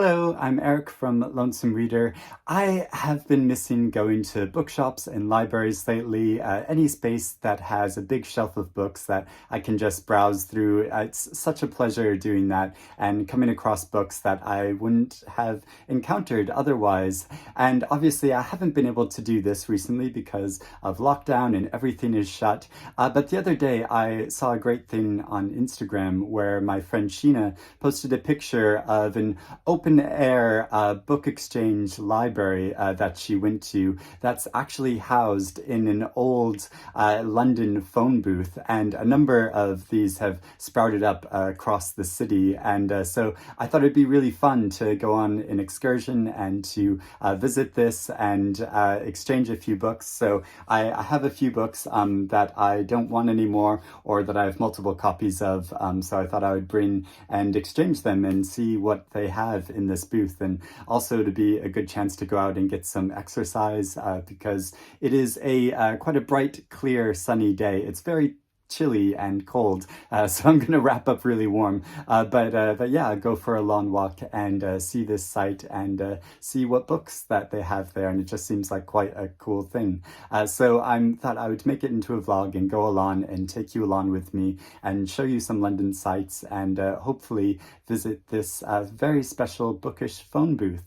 Hello, I'm Eric from Lonesome Reader. I have been missing going to bookshops and libraries lately, any space that has a big shelf of books that I can just browse through. It's such a pleasure doing that and coming across books that I wouldn't have encountered otherwise. And obviously, I haven't been able to do this recently because of lockdown and everything is shut. But the other day, I saw a great thing on Instagram where my friend Sheena posted a picture of an open air book exchange library that she went to that's actually housed in an old London phone booth, and a number of these have sprouted up across the city. And so I thought it'd be really fun to go on an excursion and to visit this and exchange a few books. So I have a few books that I don't want anymore or that I have multiple copies of. So I thought I would bring and exchange them and see what they have in this booth, and also to be a good chance to go out and get some exercise because it is a quite a bright, clear, sunny day. It's very chilly and cold, so I'm gonna wrap up really warm. But yeah, go for a long walk and see this site and see what books that they have there, and it just seems like quite a cool thing. So I thought I would make it into a vlog and go along and take you along with me and show you some London sites and hopefully visit this very special bookish phone booth.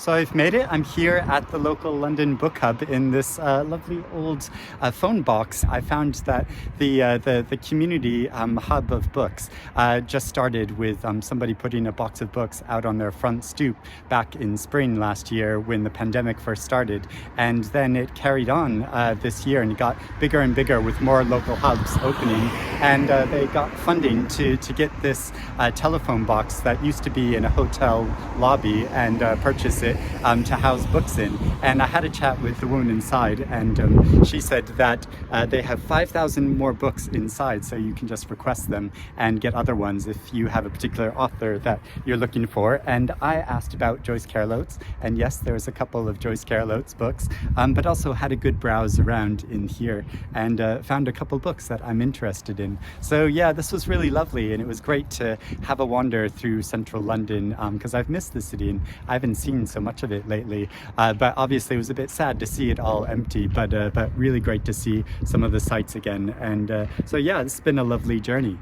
So I've made it. I'm here at the local London book hub in this lovely old phone box. I found that the community hub of books just started with somebody putting a box of books out on their front stoop back in spring last year when the pandemic first started, and then it carried on this year and got bigger and bigger with more local hubs opening, and they got funding to get this telephone box that used to be in a hotel lobby and purchase it to house books in. And I had a chat with the woman inside, and she said that they have 5,000 more books inside, so you can just request them and get other ones if you have a particular author that you're looking for. And I asked about Joyce Carol Oates, and yes, there's a couple of Joyce Carol Oates books, but also had a good browse around in here and found a couple books that I'm interested in. So yeah, this was really lovely, and it was great to have a wander through central London because I've missed the city and I haven't seen so much of it lately, but obviously it was a bit sad to see it all empty, but really great to see some of the sights again. And so yeah, it's been a lovely journey.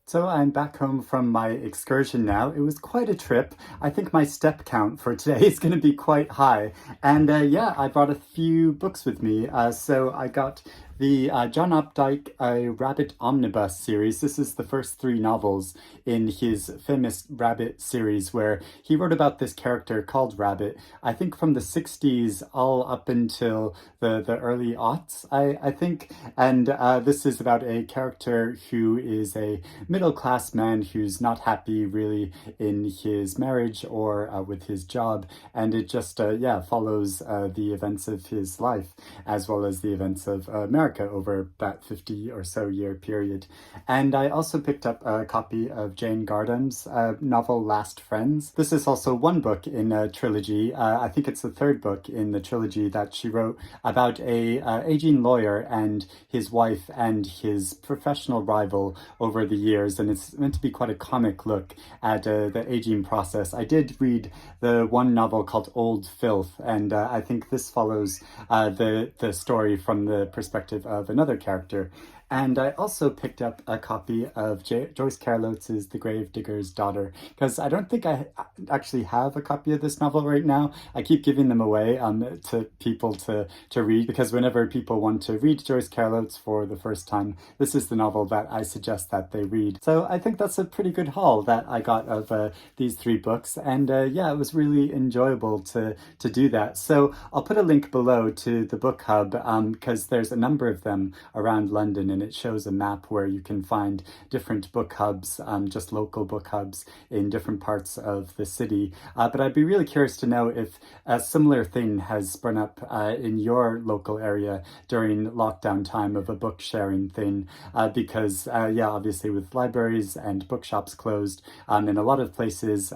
So I'm back home from my excursion now. It was quite a trip. I think my step count for today is going to be quite high. And yeah, I brought a few books with me. So I got the John Updike Rabbit Omnibus series. This is the first three novels in his famous Rabbit series, where he wrote about this character called Rabbit, I think from the 60s all up until the early aughts, I think. And this is about a character who is a middle-class man who's not happy really in his marriage or with his job. And it just, yeah, follows the events of his life as well as the events of America over that 50 or so year period. And I also picked up a copy of Jane Gardam's novel Last Friends. This is also one book in a trilogy. I think it's the third book in the trilogy that she wrote about a aging lawyer and his wife and his professional rival over the years, and it's meant to be quite a comic look at the aging process. I did read the one novel called Old Filth, and I think this follows the story from the perspective of another character. And I also picked up a copy of Joyce Carol Oates' The Gravedigger's Daughter, because I don't think I actually have a copy of this novel right now. I keep giving them away to people to read, because whenever people want to read Joyce Carol Oates for the first time, this is the novel that I suggest that they read. So I think that's a pretty good haul that I got of these three books, and yeah, it was really enjoyable to do that. So I'll put a link below to the book hub, because there's a number of them around London, and it shows a map where you can find different book hubs, just local book hubs in different parts of the city. But I'd be really curious to know if a similar thing has sprung up in your local area during lockdown time of a book sharing thing, because yeah, obviously with libraries and bookshops closed in a lot of places,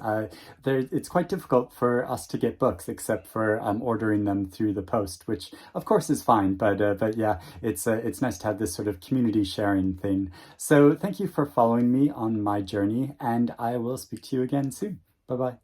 it's quite difficult for us to get books except for ordering them through the post, which of course is fine, but yeah, it's nice to have this sort of community sharing thing. So thank you for following me on my journey, and I will speak to you again soon. Bye-bye.